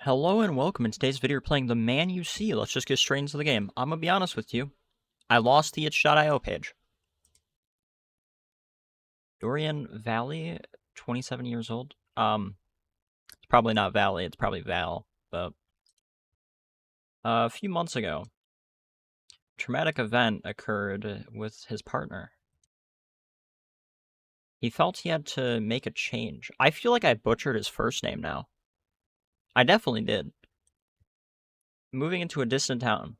Hello and welcome. In today's video, we're playing The Man You See. Let's just get straight into the game. I'm gonna be honest with you. I lost the itch.io page. Dorian Valley, 27 years old. It's probably not Valley, it's probably Val. But a few months ago, a traumatic event occurred with his partner. He felt he had to make a change. I feel like I butchered his first name now. I definitely did. Moving into a distant town.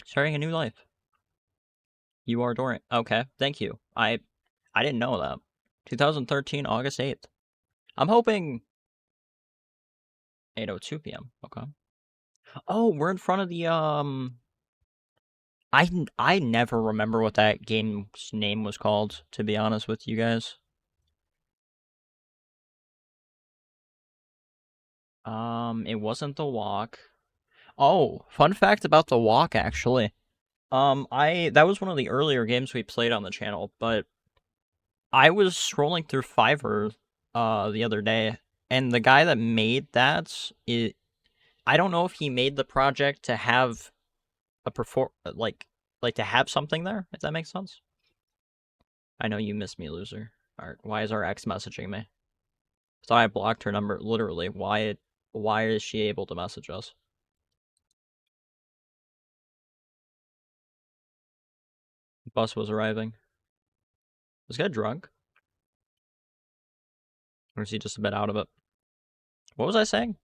Starting a new life. You are Dorian. Okay, thank you. I didn't know that. 2013, August 8th. I'm hoping 8:02 p.m. Okay. Oh, we're in front of the I never remember what that game's name was called, to be honest with you guys. It wasn't The Walk. Oh, fun fact about The Walk actually. I that was one of the earlier games we played on the channel, but I was scrolling through Fiverr the other day, and the guy that made that, I don't know if he made the project to have a like to have something there, if that makes sense. I know you miss me, loser. Alright, why is our ex messaging me? Thought I blocked her number. Literally, why is she able to message us? The bus was arriving. Was this guy drunk? Or is he just a bit out of it? What was I saying?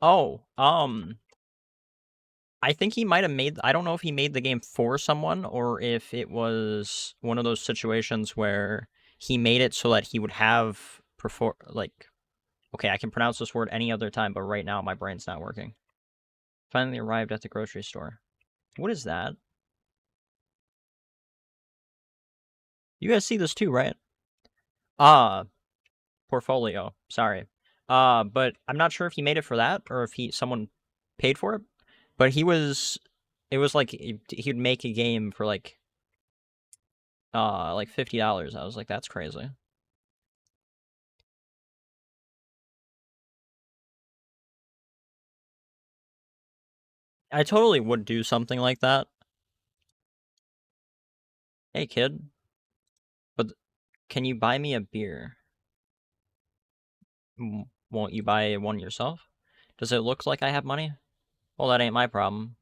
Oh, I think he might have made. I don't know if he made the game for someone or if it was one of those situations where he made it so that he would have perform like. Okay, I can pronounce this word any other time, but right now my brain's not working. Finally arrived at the grocery store. What is that? You guys see this too, right? Ah, portfolio. Sorry. But I'm not sure if he made it for that or if someone paid for it. But it was like he'd make a game for like $50. I was like, that's crazy. I totally would do something like that. Hey kid, but can you buy me a beer? Won't you buy one yourself? Does it look like I have money? Well, that ain't my problem.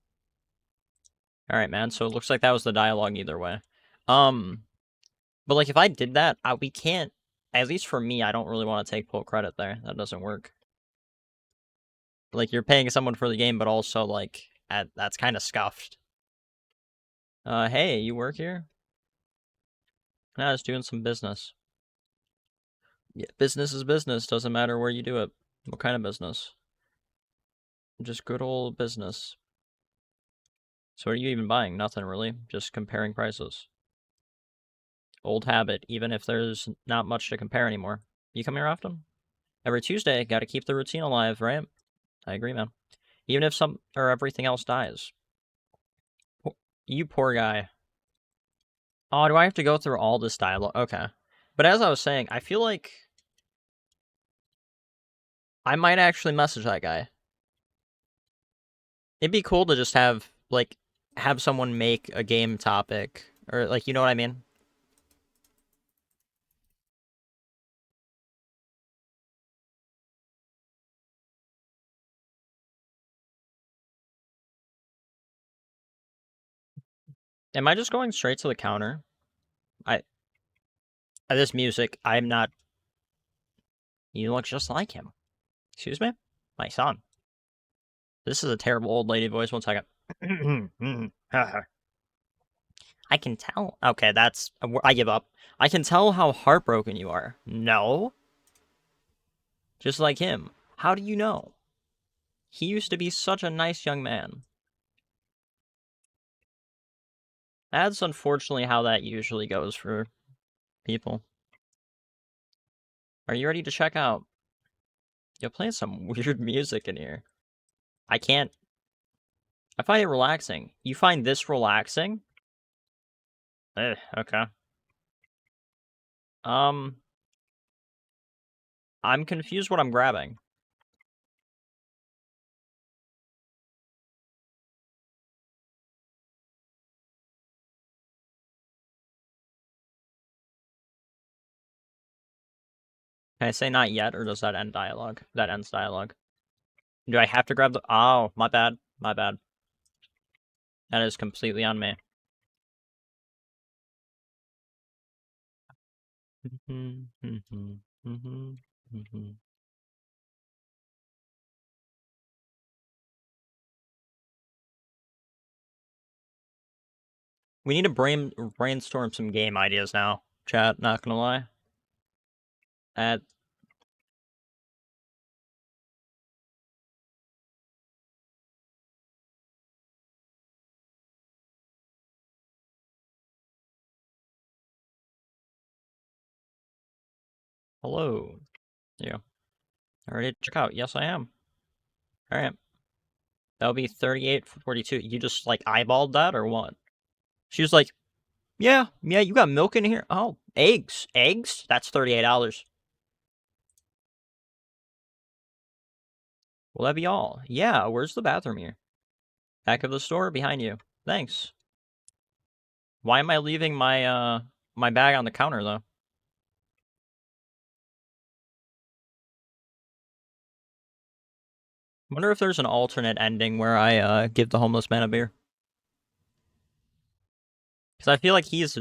All right, man. So it looks like that was the dialogue either way. Um, but like if I did that, we can't. At least for me, I don't really want to take full credit there. That doesn't work. Like you're paying someone for the game, but also like that's kind of scuffed. Hey, you work here? No, I was doing some business. Yeah, business is business. Doesn't matter where you do it. What kind of business? Just good old business. So what are you even buying? Nothing really. Just comparing prices. Old habit, even if there's not much to compare anymore. You come here often? Every Tuesday, gotta keep the routine alive, right? I agree, man. Even if some or everything else dies. You poor guy. Oh, do I have to go through all this dialogue? Okay. But as I was saying, I feel like I might actually message that guy. It'd be cool to just have someone make a game topic or like you know what I mean? Am I just going straight to the counter? I this music, I'm not. You look just like him. Excuse me? My son. This is a terrible old lady voice. One second. I can tell. Okay, I give up. I can tell how heartbroken you are. No. Just like him. How do you know? He used to be such a nice young man. That's unfortunately how that usually goes for people. Are you ready to check out? You're playing some weird music in here. I can't. I find it relaxing. You find this relaxing? Okay. Um, I'm confused what I'm grabbing. Can I say not yet, or does that end dialogue? That ends dialogue. Do I have to grab the... Oh, my bad. My bad. That is completely on me. We need to brainstorm some game ideas now, chat, not gonna lie. Hello. Yeah. Ready to check out? Yes, I am. Alright. That'll be 38 for 42. You just, like, eyeballed that, or what? She was like, yeah, you got milk in here? Oh, eggs. Eggs? That's $38. Will that be all? Yeah, where's the bathroom here? Back of the store, behind you. Thanks. Why am I leaving my, my bag on the counter, though? Wonder if there's an alternate ending where I, give the homeless man a beer. Because I feel like he's...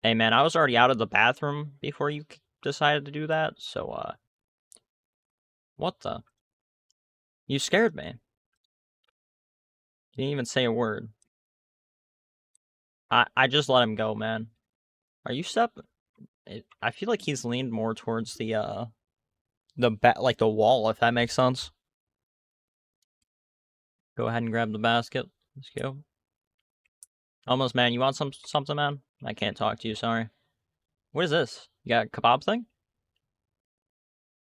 Hey, man, I was already out of the bathroom before you decided to do that, so, what the? You scared me. You didn't even say a word. I just let him go, man. Are you I feel like he's leaned more towards the like the wall, if that makes sense. Go ahead and grab the basket. Let's go. Almost, man. You want something, man? I can't talk to you. Sorry. What is this? You got a kebab thing?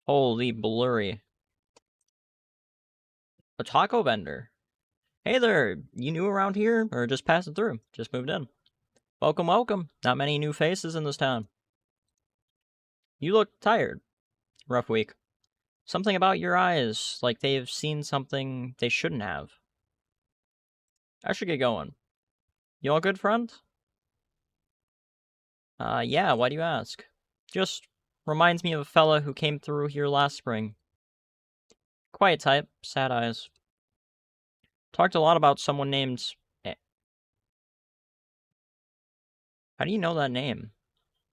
Holy blurry. A taco vendor. Hey there. You new around here, or just passing through? Just moved in. Welcome, welcome. Not many new faces in this town. You look tired. Rough week. Something about your eyes, like they've seen something they shouldn't have. I should get going. You all good, friend? Yeah, why do you ask? Just reminds me of a fella who came through here last spring. Quiet type, sad eyes. Talked a lot about someone named... How do you know that name?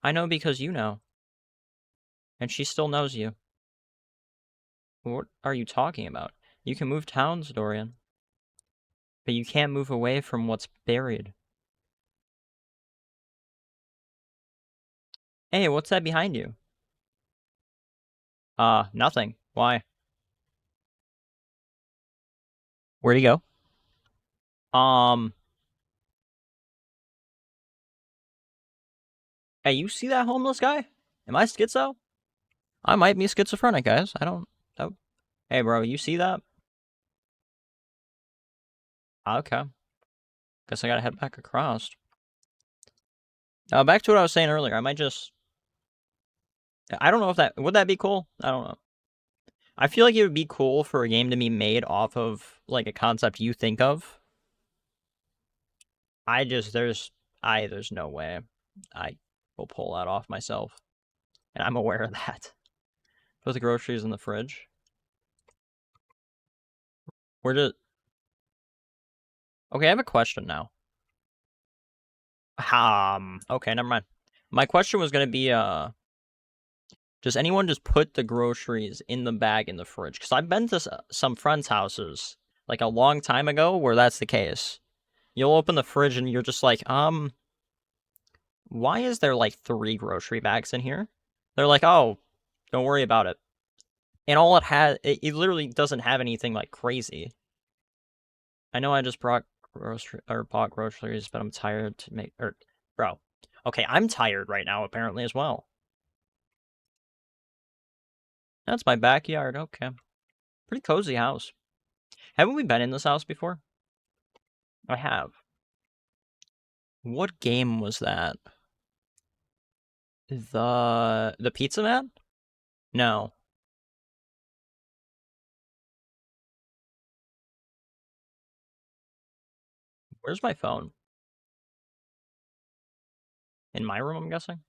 I know because you know. And she still knows you. What are you talking about? You can move towns, Dorian. But you can't move away from what's buried. Hey, what's that behind you? Nothing. Why? Where'd he go? Hey, you see that homeless guy? Am I schizo? I might be schizophrenic, guys. I don't... Oh. Hey, bro, you see that? Okay. Guess I gotta head back across. Back to what I was saying earlier. I might just... I don't know if that... Would that be cool? I don't know. I feel like it would be cool for a game to be made off of, like, a concept you think of. There's no way I will pull that off myself. And I'm aware of that. Put the groceries in the fridge. Where did... Okay, I have a question now. Okay, never mind. My question was gonna be, does anyone just put the groceries in the bag in the fridge? Because I've been to some friends' houses, like, a long time ago where that's the case. You'll open the fridge and you're just like, why is there, like, 3 grocery bags in here? They're like, oh, don't worry about it. And all it literally doesn't have anything, like, crazy. I know I just bought groceries, but I'm tired to make, bro. Okay, I'm tired right now, apparently, as well. That's my backyard, okay. Pretty cozy house. Haven't we been in this house before? I have. What game was that? The Pizza Man? No. Where's my phone? In my room, I'm guessing?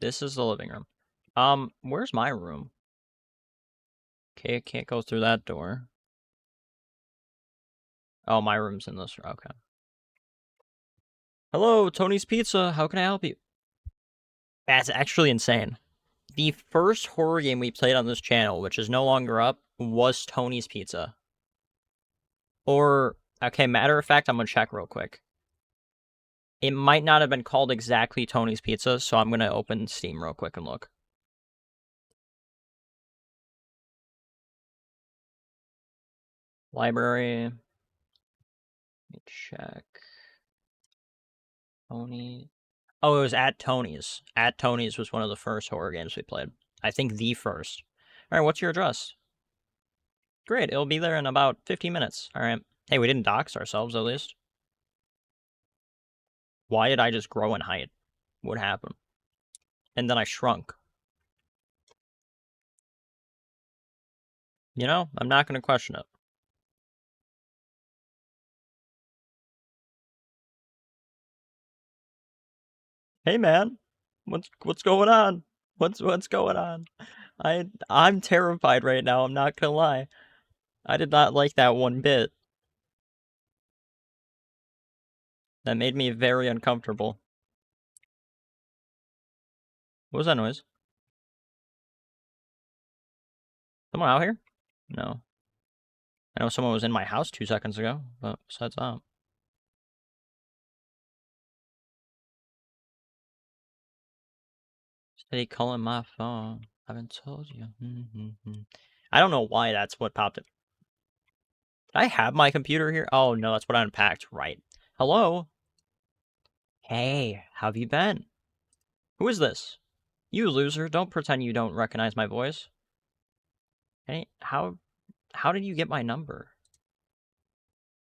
This is the living room. Where's my room? Okay, I can't go through that door. Oh, my room's in this room. Okay. Hello, Tony's Pizza. How can I help you? That's actually insane. The first horror game we played on this channel, which is no longer up, was Tony's Pizza. Or, okay, matter of fact, I'm gonna check real quick. It might not have been called exactly Tony's Pizza, so I'm gonna open Steam real quick and look. Library. Let me check. Tony. Oh, it was at Tony's. At Tony's was one of the first horror games we played. I think the first. All right, what's your address? Great, it'll be there in about 15 minutes. All right. Hey, we didn't dox ourselves at least. Why did I just grow in height? What happened? And then I shrunk. You know, I'm not going to question it. Hey, man. What's going on? What's going on? I'm terrified right now, I'm not going to lie. I did not like that one bit. That made me very uncomfortable. What was that noise? Someone out here? No. I know someone was in my house 2 seconds ago, but besides that. Steady calling my phone. I haven't told you. I don't know why that's what popped in. Did I have my computer here? Oh, no, that's what I unpacked. Right. Hello? Hey, how have you been? Who is this? You loser, don't pretend you don't recognize my voice. Hey, how did you get my number?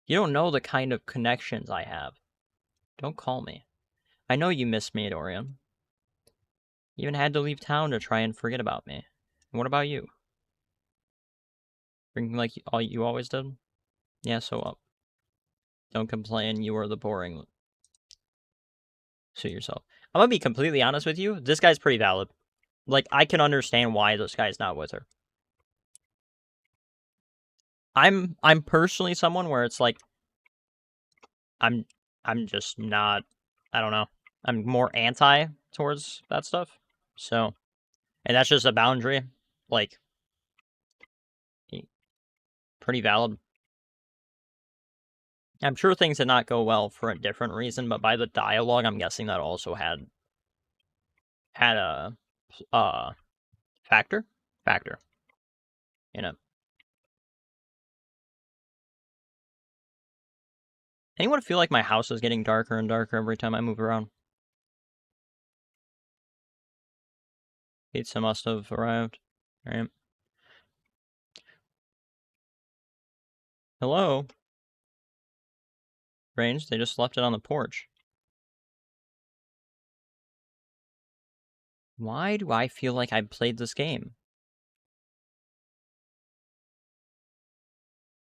You don't know the kind of connections I have. Don't call me. I know you miss me, Dorian. You even had to leave town to try and forget about me. And what about you? Drinking like you always did? Yeah, so up. Don't complain, you are the boring. Suit yourself. I'm gonna be completely honest with you. This guy's pretty valid. Like, I can understand why this guy's not with her. I'm personally someone where it's like I'm just not, I don't know. I'm more anti towards that stuff. So, and that's just a boundary. Like, pretty valid. I'm sure things did not go well for a different reason, but by the dialogue, I'm guessing that also had a factor in it. Anyone feel like my house is getting darker and darker every time I move around? Pizza must have arrived. All right. Hello? Range, they just left it on the porch. Why do I feel like I played this game?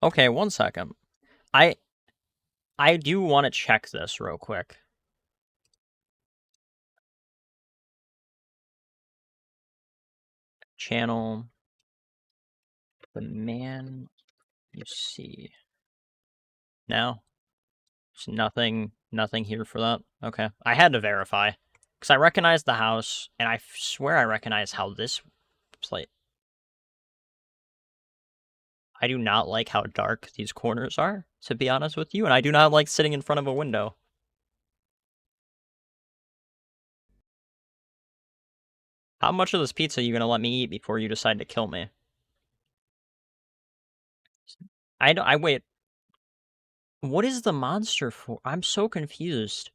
Okay, 1 second. I do want to check this real quick. Channel. The man you see. No? There's nothing here for that? Okay. I had to verify. Because I recognize the house, and I swear I recognize how this play. I do not like how dark these corners are, to be honest with you, and I do not like sitting in front of a window. How much of this pizza are you gonna let me eat before you decide to kill me? I wait. What is the monster for? I'm so confused.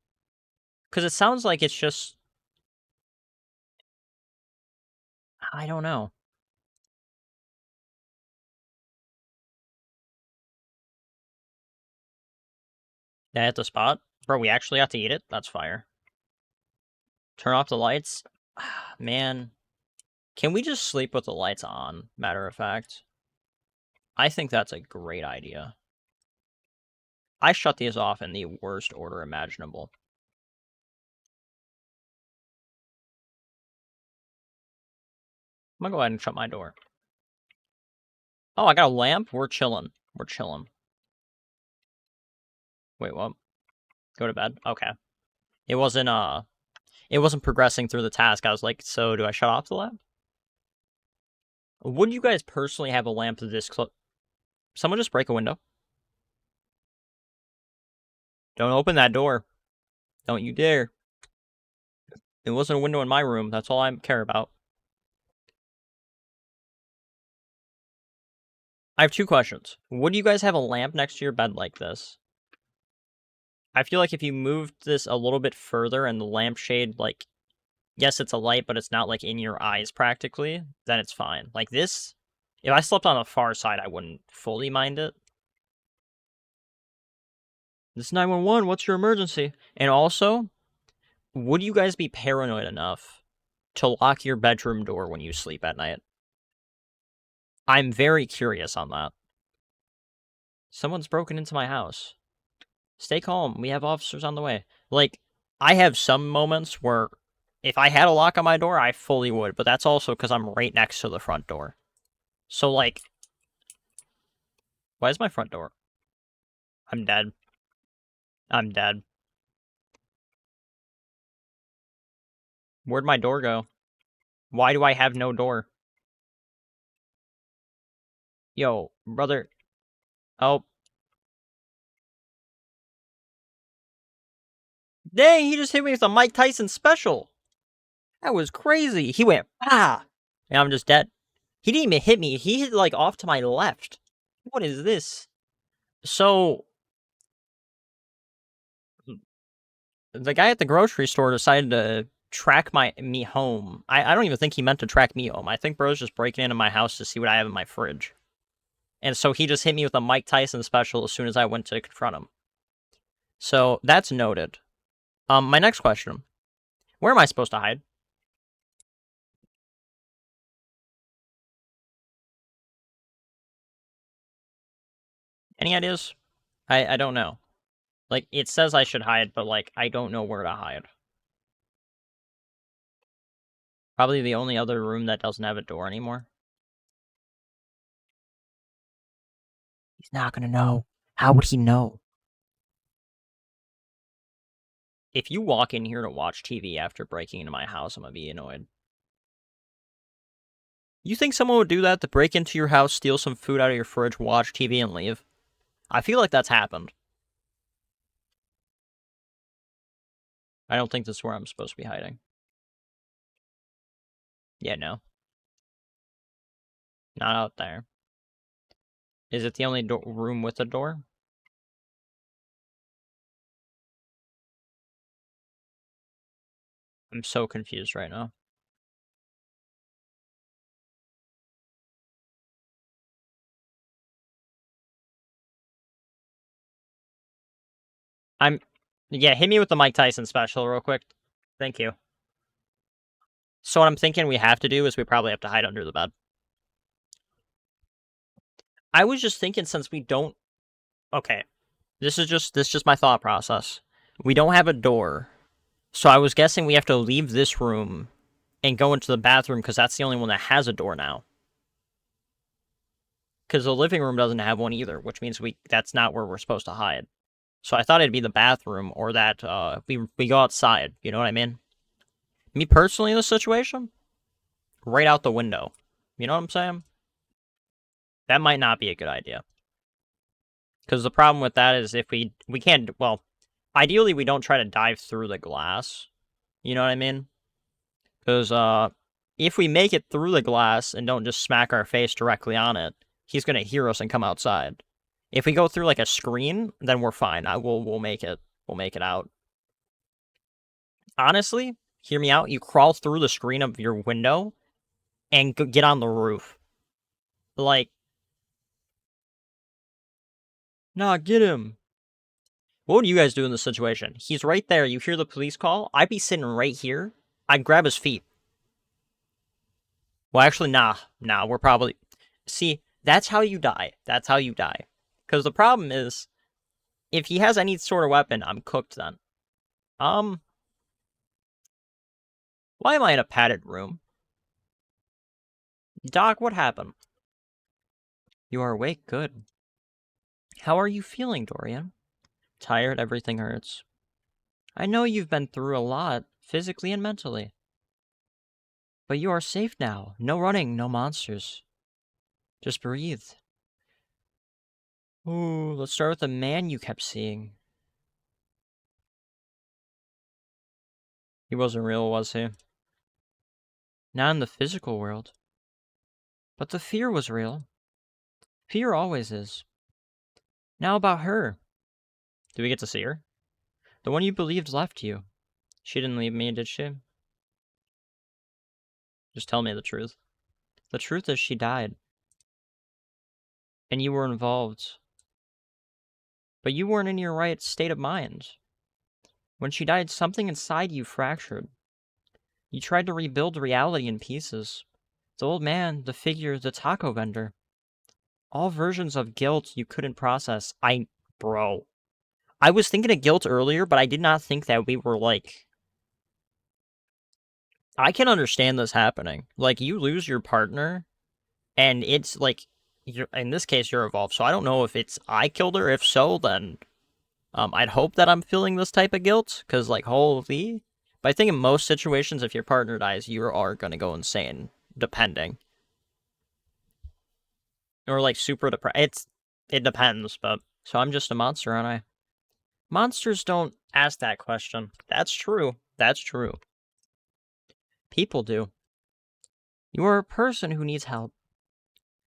Because it sounds like it's just... I don't know. Did I hit the spot? Bro, we actually have to eat it? That's fire. Turn off the lights? Man. Can we just sleep with the lights on, matter of fact? I think that's a great idea. I shut these off in the worst order imaginable. I'm gonna go ahead and shut my door. Oh, I got a lamp? We're chilling. We're chilling. Wait, what? Go to bed? Okay. It wasn't progressing through the task. I was like, so do I shut off the lamp? Would you guys personally have a lamp this close? Someone just break a window. Don't open that door. Don't you dare. It wasn't a window in my room. That's all I care about. I have two questions. Would you guys have a lamp next to your bed like this? I feel like if you moved this a little bit further and the lampshade, like, yes, it's a light, but it's not, like, in your eyes practically, then it's fine. Like, this, if I slept on the far side, I wouldn't fully mind it. This is 911, what's your emergency? And also, would you guys be paranoid enough to lock your bedroom door when you sleep at night? I'm very curious on that. Someone's broken into my house. Stay calm. We have officers on the way. Like, I have some moments where if I had a lock on my door, I fully would, but that's also because I'm right next to the front door. So, like, why is my front door? I'm dead. I'm dead. Where'd my door go? Why do I have no door? Yo, brother. Oh. Dang, he just hit me with a Mike Tyson special. That was crazy. He went, ah. And I'm just dead. He didn't even hit me. He hit, like, off to my left. What is this? So, the guy at the grocery store decided to track me home. I don't even think he meant to track me home. I think bro's just breaking into my house to see what I have in my fridge. And so he just hit me with a Mike Tyson special as soon as I went to confront him. So that's noted. My next question. Where am I supposed to hide? Any ideas? I don't know. Like, it says I should hide, but, like, I don't know where to hide. Probably the only other room that doesn't have a door anymore. He's not gonna know. How would he know? If you walk in here to watch TV after breaking into my house, I'm gonna be annoyed. You think someone would do that, to break into your house, steal some food out of your fridge, watch TV, and leave? I feel like that's happened. I don't think this is where I'm supposed to be hiding. Yeah, no. Not out there. Is it the only room with a door? I'm so confused right now. Yeah, hit me with the Mike Tyson special real quick. Thank you. So what I'm thinking we have to do is we probably have to hide under the bed. I was just thinking, since we don't... Okay. This is just my thought process. We don't have a door. So I was guessing we have to leave this room and go into the bathroom because that's the only one that has a door now. Because the living room doesn't have one either, which means that's not where we're supposed to hide. So I thought it'd be the bathroom, or that we go outside. You know what I mean? Me personally in this situation, right out the window. You know what I'm saying? That might not be a good idea. Because the problem with that is if we can't, well, ideally we don't try to dive through the glass. You know what I mean? Because if we make it through the glass and don't just smack our face directly on it, he's gonna hear us and come outside. If we go through like a screen, then we're fine. We'll make it. We'll make it out. Honestly, hear me out. You crawl through the screen of your window and get on the roof. Like, nah, get him. What would you guys do in this situation? He's right there. You hear the police call. I'd be sitting right here. I'd grab his feet. Well, actually, nah. We're probably... See, that's how you die. That's how you die. Because the problem is, if he has any sort of weapon, I'm cooked then. Why am I in a padded room? Doc, what happened? You are awake, good. How are you feeling, Dorian? Tired, everything hurts. I know you've been through a lot, physically and mentally. But you are safe now. No running, no monsters. Just breathe. Ooh, let's start with the man you kept seeing. He wasn't real, was he? Not in the physical world. But the fear was real. Fear always is. Now about her. Do we get to see her? The one you believed left you. She didn't leave me, did she? Just tell me the truth. The truth is she died. And you were involved. But you weren't in your right state of mind. When she died, something inside you fractured. You tried to rebuild reality in pieces. The old man, the figure, the taco vendor. All versions of guilt you couldn't process. Bro. I was thinking of guilt earlier, but I did not think that we were like... I can understand this happening. Like, you lose your partner, and it's like, in this case, you're involved. So I don't know if it's I killed her. If so, then I'd hope that I'm feeling this type of guilt, because, like, holy... But I think in most situations, if your partner dies, you are going to go insane, depending. Or, like, super depressed. It depends, but... So I'm just a monster, aren't I? Monsters don't ask that question. That's true. That's true. People do. You are a person who needs help.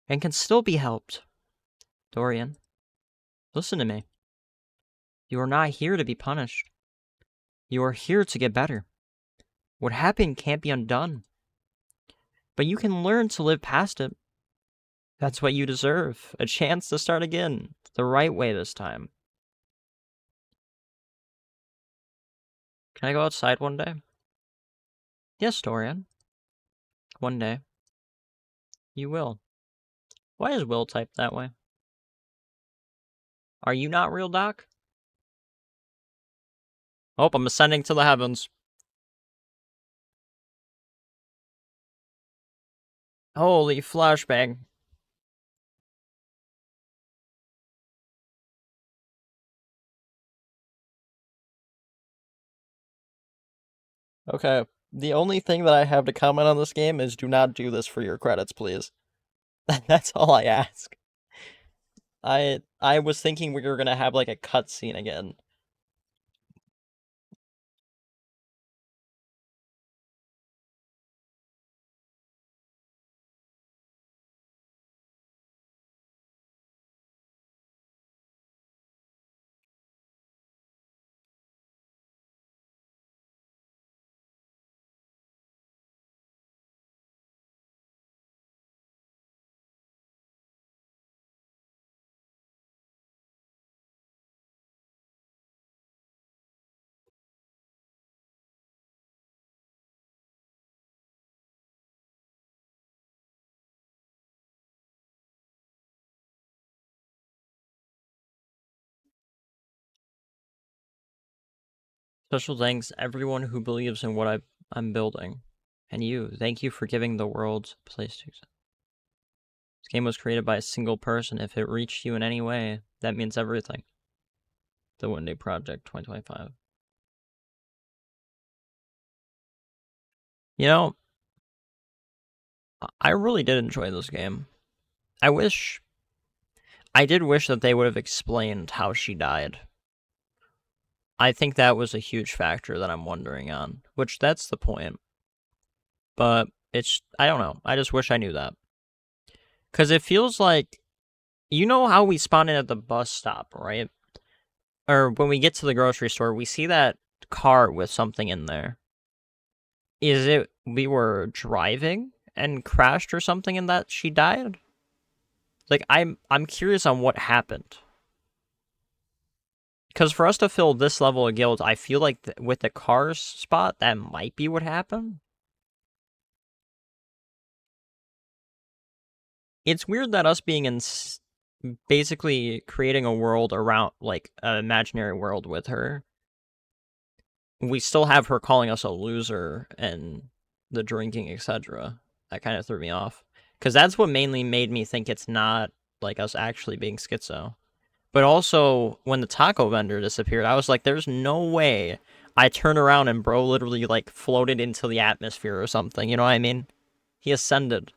And can still be helped. Dorian, listen to me. You are not here to be punished. You are here to get better. What happened can't be undone. But you can learn to live past it. That's what you deserve. A chance to start again. The right way this time. Can I go outside one day? Yes, Dorian. One day. You will. Why is Will typed that way? Are you not real, Doc? Oh, I'm ascending to the heavens. Holy flashbang. Okay, the only thing that I have to comment on this game is do not do this for your credits, please. That's all I ask. I was thinking we were gonna have like a cutscene again. Special thanks everyone who believes in what I'm building. And you, thank you for giving the world a place to exist. This game was created by a single person. If it reached you in any way, that means everything. The One Day Project 2025. You know, I really did enjoy this game. I did wish that they would have explained how she died. I think that was a huge factor that I'm wondering on, which that's the point. But I don't know. I just wish I knew that. Because it feels like, you know how we spawn in at the bus stop, right? Or when we get to the grocery store, we see that car with something in there. Is it we were driving and crashed or something and that she died? Like, I'm curious on what happened. Because for us to feel this level of guilt, I feel like with the cars spot, that might be what happened. It's weird that us being in basically creating a world around, like, an imaginary world with her, we still have her calling us a loser and the drinking, etc. That kind of threw me off. Because that's what mainly made me think it's not, like, us actually being schizo. But also, when the taco vendor disappeared, I was like, there's no way I turned around and bro literally, like, floated into the atmosphere or something, you know what I mean? He ascended.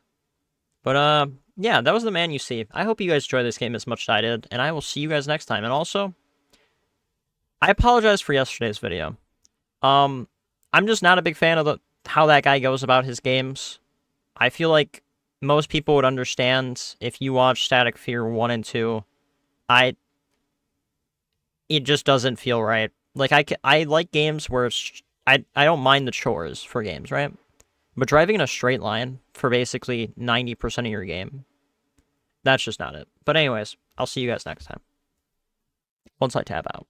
But, yeah, that was the man you see. I hope you guys enjoyed this game as much as I did, and I will see you guys next time. And also, I apologize for yesterday's video. I'm just not a big fan of how that guy goes about his games. I feel like most people would understand if you watch Static Fear 1 and 2. It just doesn't feel right. Like, I like games where I don't mind the chores for games, right? But driving in a straight line for basically 90% of your game, that's just not it. But anyways, I'll see you guys next time. Once I tab out.